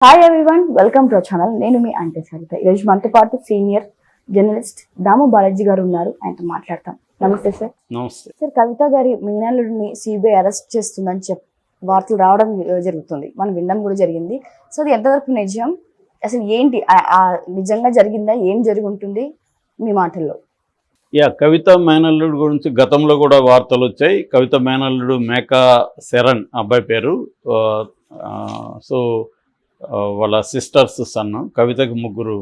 Hi everyone, welcome to our channel. నేను మీ అంటే సరిత. ఈరోజు మనతో పాటు సీనియర్ జర్నలిస్ట్ దాము బాలాజీ గారు ఉన్నారు. ఆయనతో మాట్లాడతాం. నమస్తే సార్. నమస్తే సార్, కవిత గారి మీనాలుడిని సిబిఐ అరెస్ట్ చేస్తుందని వార్తలు రావడం జరుగుతుంది, మనం వినడం కూడా జరిగింది. సో అది ఎంతవరకు నిజం, అసలు ఏంటి నిజంగా జరిగిందా, ఏం జరిగి ఉంటుంది మీ మాటల్లో? కవిత మేనల్లుడు గురించి గతంలో కూడా వార్తలు వచ్చాయి. కవిత మేనల్లుడు మేకా శరణ్ అబ్బాయి పేరు. సో వాళ్ళ సిస్టర్స్ సన్. కవితకి ముగ్గురు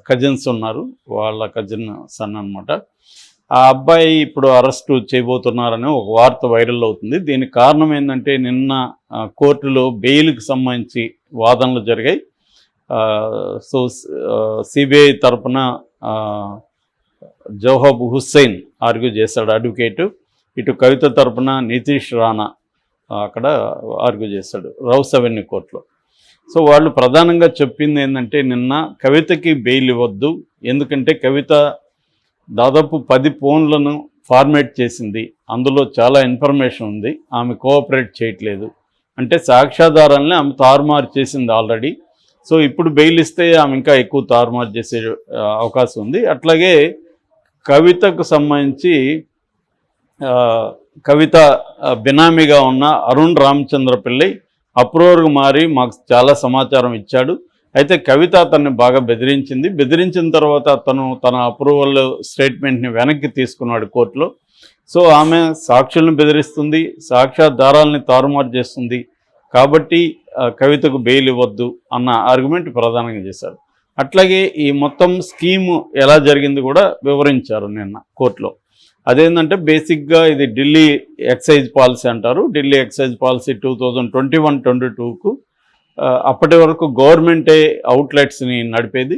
కజిన్స్ ఉన్నారు, వాళ్ళ కజిన్ సన్ అనమాట. ఆ అబ్బాయి ఇప్పుడు అరెస్టు చేయబోతున్నారని ఒక వార్త వైరల్ అవుతుంది. దీనికి కారణం ఏంటంటే, నిన్న కోర్టులో బెయిల్కి సంబంధించి వాదనలు జరిగాయి. సో సిబిఐ తరఫున జవహబ్ హుస్సేన్ ఆర్గ్యూ చేశాడు, అడ్వకేటు. ఇటు కవిత తరఫున నితీష్ రాణా అక్కడ ఆర్గ్యూ చేశాడు రౌస్ అవెన్యూ కోర్టులో. సో వాళ్ళు ప్రధానంగా చెప్పింది ఏంటంటే, నిన్న కవితకి బెయిల్ ఇవ్వద్దు, ఎందుకంటే కవిత దాదాపు 10 ఫోన్లను ఫార్మేట్ చేసింది, అందులో చాలా ఇన్ఫర్మేషన్ ఉంది, ఆమె కోఆపరేట్ చేయట్లేదు, అంటే సాక్ష్యాధారాలని ఆమె తారుమారు చేసింది ఆల్రెడీ. సో ఇప్పుడు బెయిల్ ఇస్తే ఆమె ఇంకా ఎక్కువ తారుమారు చేసే అవకాశం ఉంది. అట్లాగే కవితకు సంబంధించి కవిత బినామీగా ఉన్న అరుణ్ రామచంద్ర పిల్లై అప్రూవర్గా మారి మాకు చాలా సమాచారం ఇచ్చాడు. అయితే కవిత అతన్ని బాగా బెదిరించిన తర్వాత అతను తన అప్రూవల్ స్టేట్మెంట్ని వెనక్కి తీసుకున్నాడు కోర్టులో. సో ఆమె సాక్షులను బెదిరిస్తుంది, సాక్ష్యాధారాలని తారుమారు చేస్తుంది, కాబట్టి కవితకు బెయిల్ ఇవ్వద్దు అన్న ఆర్గ్యుమెంట్ ప్రధానంగా చేశారు. అట్లాగే ఈ మొత్తం స్కీము ఎలా జరిగింది కూడా వివరించారు నిన్న కోర్టులో. అదేంటంటే, బేసిక్గా ఇది ఢిల్లీ ఎక్సైజ్ పాలసీ అంటారు. ఢిల్లీ ఎక్సైజ్ పాలసీ 2021-22కు అప్పటి వరకు గవర్నమెంటే అవుట్లెట్స్ని నడిపేది.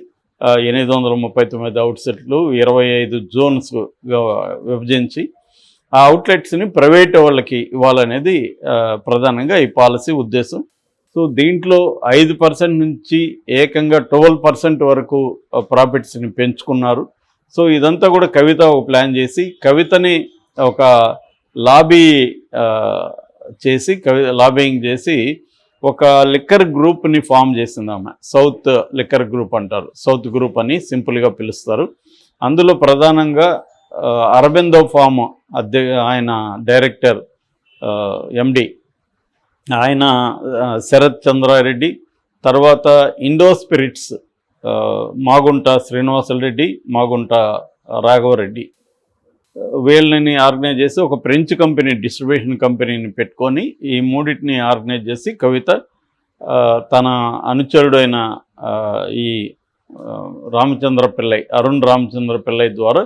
839 అవుట్లెట్లు 25 జోన్స్గా విభజించి ఆ అవుట్లెట్స్ని ప్రైవేట్ వాళ్ళకి ఇవ్వాలనేది ప్రధానంగా ఈ పాలసీ ఉద్దేశం. సో దీంట్లో 5% నుంచి ఏకంగా 12% వరకు ప్రాఫిట్స్ని పెంచుకున్నారు. సో ఇదంతా కూడా కవిత ఒక ప్లాన్ చేసి, కవితని ఒక లాబింగ్ చేసి ఒక లిక్కర్ గ్రూప్ని ఫామ్ చేసింది ఆమె. సౌత్ లిక్కర్ గ్రూప్ అంటారు, సౌత్ గ్రూప్ అని సింపుల్గా పిలుస్తారు. అందులో ప్రధానంగా అరబిందో ఫామ్ ఆయన డైరెక్టర్ ఎండి ఆయన శరత్ చంద్రారెడ్డి, తర్వాత ఇండో స్పిరిట్స్ మాగుంట శ్రీనివాసరెడ్డి, మాగుంట రాఘవరెడ్డి, వీళ్ళని ఆర్గనైజ్ చేసి ఒక ఫ్రెంచ్ కంపెనీ, డిస్ట్రిబ్యూషన్ కంపెనీని పెట్టుకొని ఈ మూడింటిని ఆర్గనైజ్ చేసి కవిత తన అనుచరుడైన ఈ రామచంద్ర పిల్లై, అరుణ్ రామచంద్ర పిల్లై ద్వారా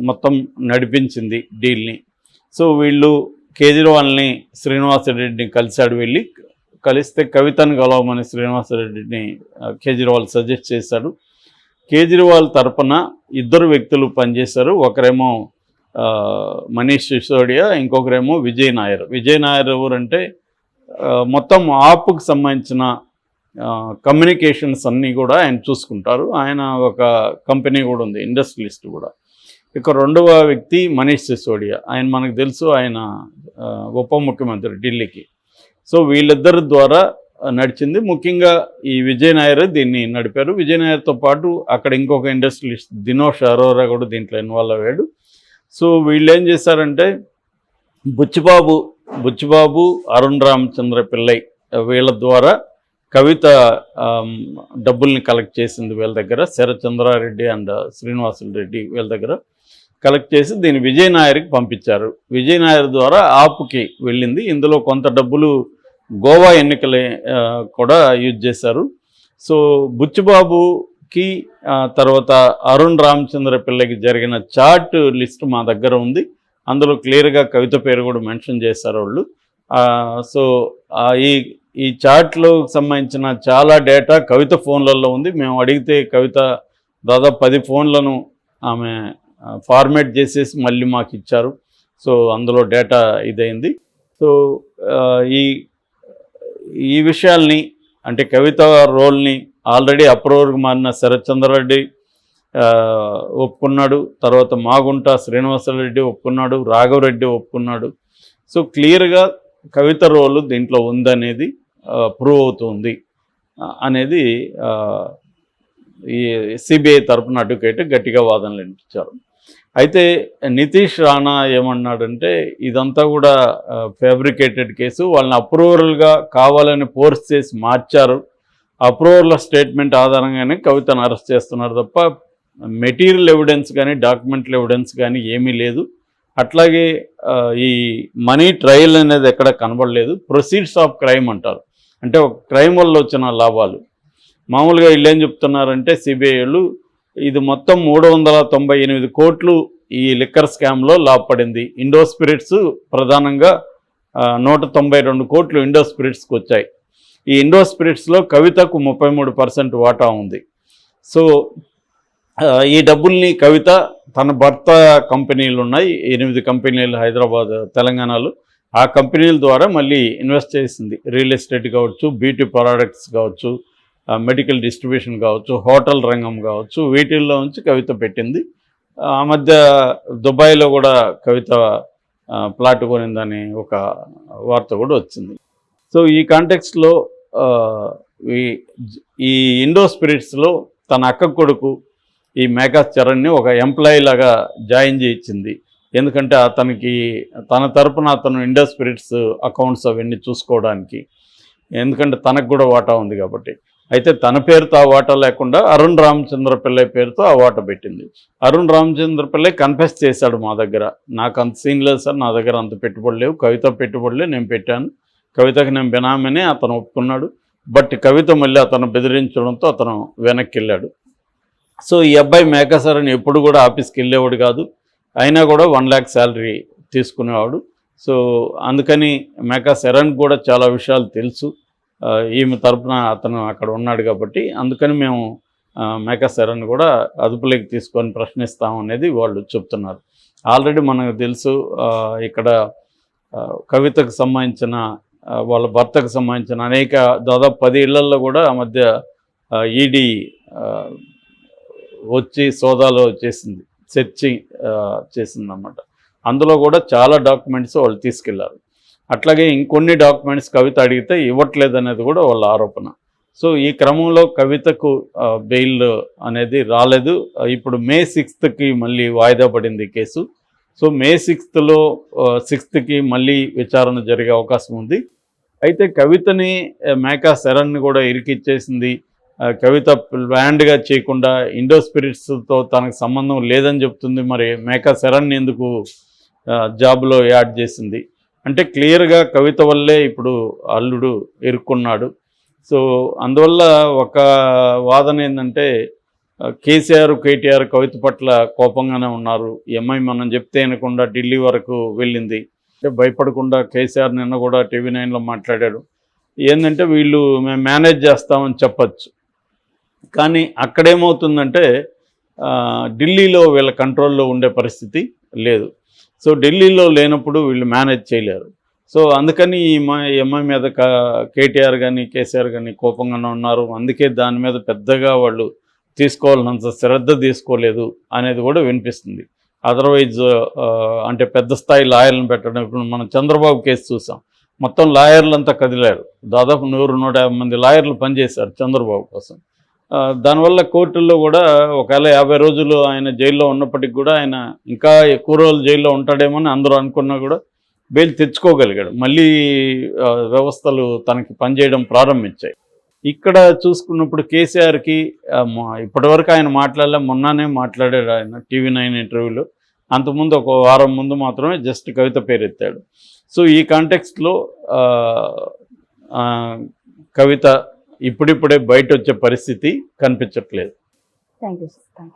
మొత్తం నడిపించింది డీల్ని. సో వీళ్ళు కేజ్రీవాల్ని, శ్రీనివాసరెడ్డిని కలిస్తే కవితను కలవమని శ్రీనివాసరెడ్డిని కేజ్రీవాల్ సజెస్ట్ చేశాడు. కేజ్రీవాల్ తరపున 2 వ్యక్తులు పనిచేశారు. ఒకరేమో మనీష్ సిసోడియా, ఇంకొకరేమో విజయ్ నాయర్. విజయ్ నాయర్ ఎవరంటే, మొత్తం ఆప్కు సంబంధించిన కమ్యూనికేషన్స్ అన్నీ కూడా ఆయన చూసుకుంటారు. ఆయన ఒక కంపెనీ కూడా ఉంది, ఇండస్ట్రియలిస్ట్ కూడా. ఇక 2వ వ్యక్తి మనీష్ సిసోడియా. ఆయన మనకు తెలుసు, ఆయన ఉప ముఖ్యమంత్రి ఢిల్లీకి. సో వీళ్ళిద్దరి ద్వారా నడిచింది. ముఖ్యంగా ఈ విజయ్ నాయర్ దీన్ని నడిపారు. విజయ్ నాయర్తో పాటు అక్కడ ఇంకొక ఇండస్ట్రియలిస్ట్ దినోష్ అరోరా కూడా దీంట్లో ఇన్వాల్వ్ అయ్యాడు. సో వీళ్ళు ఏం చేశారంటే, బుచ్చిబాబు, అరుణ్ రామచంద్ర పిల్లై వీళ్ళ ద్వారా కవిత డబ్బుల్ని కలెక్ట్ చేసింది వీళ్ళ దగ్గర. శరత్ చంద్రారెడ్డి అండ్ శ్రీనివాసరెడ్డి వీళ్ళ దగ్గర కలెక్ట్ చేసి దీన్ని విజయ్ నాయర్కి పంపించారు. విజయ్ నాయర్ ద్వారా ఆప్కి వెళ్ళింది. ఇందులో కొంత డబ్బులు గోవా ఎన్నికలే కూడా యూజ్ చేశారు. సో బుచ్చిబాబుకి తర్వాత అరుణ్ రామచంద్ర పిల్లకి జరిగిన చార్ట్ లిస్ట్ మా దగ్గర ఉంది. అందులో క్లియర్గా కవిత పేరు కూడా మెన్షన్ చేశారు వాళ్ళు. సో ఈ చార్ట్లో సంబంధించిన చాలా డేటా కవిత ఫోన్లలో ఉంది. మేము అడిగితే కవిత దాదాపు 10 ఫోన్లను ఆమె ఫార్మేట్ చేసేసి మళ్ళీ మాకు ఇచ్చారు. సో అందులో డేటా ఇదైంది. సో ఈ విషయాల్ని, అంటే కవిత రోల్ని ఆల్రెడీ అప్రూవర్గా మారిన శరత్ చంద్రారెడ్డి ఒప్పుకున్నాడు, తర్వాత మాగుంట శ్రీనివాసరెడ్డి ఒప్పుకున్నాడు, రాఘవరెడ్డి ఒప్పుకున్నాడు. సో క్లియర్గా కవిత రోలు దీంట్లో ఉందనేది ప్రూవ్ అవుతుంది. అనేది ఈ సిబిఐ తరపున అడ్వకేట్ గట్టిగా వాదనలు వినిపించారు. అయితే నితీష్ రాణా ఏమన్నాడంటే ఇదంతా కూడా ఫ్యాబ్రికేటెడ్ కేసు, వాళ్ళని అప్రూవల్గా కావాలని ఫోర్స్ చేసి మార్చారు, అప్రూవల్ స్టేట్మెంట్ ఆధారంగానే కవితను అరెస్ట్ చేస్తున్నారు తప్ప మెటీరియల్ ఎవిడెన్స్ కానీ డాక్యుమెంటల్ ఎవిడెన్స్ కానీ ఏమీ లేదు. అట్లాగే ఈ మనీ ట్రయల్ అనేది ఎక్కడ కనబడలేదు. ప్రొసీడ్స్ ఆఫ్ క్రైమ్ అంటారు, అంటే ఒక క్రైమ్ వల్ల వచ్చిన లాభాలు. మామూలుగా వీళ్ళు ఏం చెప్తున్నారంటే సిబిఐలు ఇది మొత్తం 398 కోట్లు ఈ లిక్కర్ స్కామ్లో లాభపడింది. ఇండో స్పిరిట్స్ ప్రధానంగా 192 కోట్లు ఇండో స్పిరిట్స్కి వచ్చాయి. ఈ ఇండో స్పిరిట్స్లో కవితకు 33% వాటా ఉంది. సో ఈ డబ్బుల్ని కవిత తన భర్త కంపెనీలు ఉన్నాయి, 8 కంపెనీలు హైదరాబాద్ తెలంగాణలో, ఆ కంపెనీల ద్వారా మళ్ళీ ఇన్వెస్ట్ చేసింది. రియల్ ఎస్టేట్ కావచ్చు, బ్యూటీ ప్రోడక్ట్స్ కావచ్చు, మెడికల్ డిస్ట్రిబ్యూషన్ కావచ్చు, హోటల్ రంగం కావచ్చు, వీటిల్లో నుంచి కవిత పెట్టింది. ఆ మధ్య దుబాయ్లో కూడా కవిత ప్లాట్ కొనిందని ఒక వార్త కూడా వచ్చింది. సో ఈ కాంటెక్స్ట్లో ఈ ఇండో స్పిరిట్స్లో తన అక్క కొడుకు ఈ మేఘా చరణ్ని ఒక ఎంప్లాయీ లాగా జాయిన్ చేయించింది. ఎందుకంటే అతనికి తన తరపున అతను ఇండో స్పిరిట్స్ అకౌంట్స్ అవన్నీ చూసుకోవడానికి, ఎందుకంటే తనకు కూడా వాటా ఉంది కాబట్టి. అయితే తన పేరుతో ఆ వాటా లేకుండా అరుణ్ రామచంద్ర పిల్లై పేరుతో ఆ వాటా పెట్టింది. అరుణ్ రామచంద్ర పిల్లై కన్ఫెస్ చేశాడు, మా దగ్గర నాకు అంత సీన్ లేదు సార్, నా దగ్గర అంత పెట్టుబడి లేవు, కవిత పెట్టుబడులే నేను పెట్టాను, కవితకి నేను బినామీనే అతను ఒప్పుకున్నాడు. బట్ కవిత మళ్ళీ అతను బెదిరించడంతో అతను వెనక్కి వెళ్ళాడు. సో ఈ అబ్బాయి మేఘాచరణ్ ఎప్పుడు కూడా ఆఫీస్కి వెళ్ళేవాడు కాదు, అయినా కూడా 1 lakh శాలరీ తీసుకునేవాడు. సో అందుకని మేఘాచరణ్ కూడా చాలా విషయాలు తెలుసు, ఈమె తరపున అతను అక్కడ ఉన్నాడు కాబట్టి, అందుకని మేము మేఘాచరణ్ కూడా అదుపులోకి తీసుకొని ప్రశ్నిస్తాం అనేది వాళ్ళు చెప్తున్నారు. ఆల్రెడీ మనకు తెలుసు ఇక్కడ కవితకు సంబంధించిన వాళ్ళ భర్తకు సంబంధించిన అనేక దాదాపు 10 ఇళ్లల్లో కూడా ఆ మధ్య ఈడీ వచ్చి సోదాలో చేసింది, సెర్చింగ్ చేసిందన్నమాట. అందులో కూడా చాలా డాక్యుమెంట్స్ వాళ్ళు తీసుకెళ్లారు. అట్లాగే ఇంకొన్ని డాక్యుమెంట్స్ కవిత అడిగితే ఇవ్వట్లేదు అనేది కూడా వాళ్ళ ఆరోపణ. సో ఈ క్రమంలో కవితకు బెయిల్ అనేది రాలేదు. ఇప్పుడు May 6th మళ్ళీ వాయిదా పడింది కేసు. సో May 6th మళ్ళీ విచారణ జరిగే అవకాశం ఉంది. అయితే కవితని మేఘాచరణ్ని కూడా ఇరికిచ్చేసింది. కవిత ప్లాన్డ్గా చేయకుండా ఇండో స్పిరిట్స్తో తనకు సంబంధం లేదని చెప్తుంది. మరి మేఘాచరణ్ని ఎందుకు జాబ్లో యాడ్ చేసింది అంటే క్లియర్గా కవిత వల్లే ఇప్పుడు అల్లుడు ఇరుక్కున్నాడు. సో అందువల్ల ఒక వాదన ఏంటంటే కేటీఆర్ కవిత పట్ల కోపంగానే ఉన్నారు. ఈ అమ్మాయి మనం చెప్తే అనకుండా ఢిల్లీ వరకు వెళ్ళింది, అంటే భయపడకుండా కేసీఆర్ నిన్న కూడా TV9లో మాట్లాడాడు. ఏంటంటే వీళ్ళు మేము మేనేజ్ చేస్తామని చెప్పచ్చు, కానీ అక్కడేమవుతుందంటే ఢిల్లీలో వీళ్ళ కంట్రోల్లో ఉండే పరిస్థితి లేదు. సో ఢిల్లీలో లేనప్పుడు వీళ్ళు మేనేజ్ చేయలేరు. సో అందుకని ఈ అమ్మాయి మీద కేటీఆర్ కానీ కేసీఆర్ కానీ కోపంగానే ఉన్నారు. అందుకే దాని మీద పెద్దగా వాళ్ళు తీసుకోవాల్సినంత శ్రద్ధ తీసుకోలేదు అనేది కూడా వినిపిస్తుంది. అదర్వైజ్ అంటే పెద్ద స్థాయి లాయర్లను పెట్టడం, ఇప్పుడు మనం చంద్రబాబు కేసు చూసాం, మొత్తం లాయర్లంతా కదిలారు. దాదాపు 100-150 మంది లాయర్లు పనిచేశారు చంద్రబాబు కోసం. దానివల్ల కోర్టుల్లో కూడా ఒకవేళ 50 రోజులు ఆయన జైల్లో ఉన్నప్పటికి కూడా ఆయన ఇంకా ఎక్కువ రోజులు జైల్లో ఉంటాడేమో అని అందరూ అనుకున్నా కూడా బెయిల్ తెచ్చుకోగలిగాడు. మళ్ళీ వ్యవస్థలు తనకి పనిచేయడం ప్రారంభించాయి. ఇక్కడ చూసుకున్నప్పుడు కేసీఆర్కి ఇప్పటివరకు ఆయన మాట్లాడలే, మొన్ననే మాట్లాడాడు ఆయన TV9 ఇంటర్వ్యూలో. అంతకుముందు ఒక వారం ముందు మాత్రమే జస్ట్ కవిత పేరు ఎత్తాడు. సో ఈ కాంటెక్స్ట్లో కవిత ఇప్పుడిప్పుడే బయట వచ్చే పరిస్థితి కనిపించట్లేదు. Thank you sir.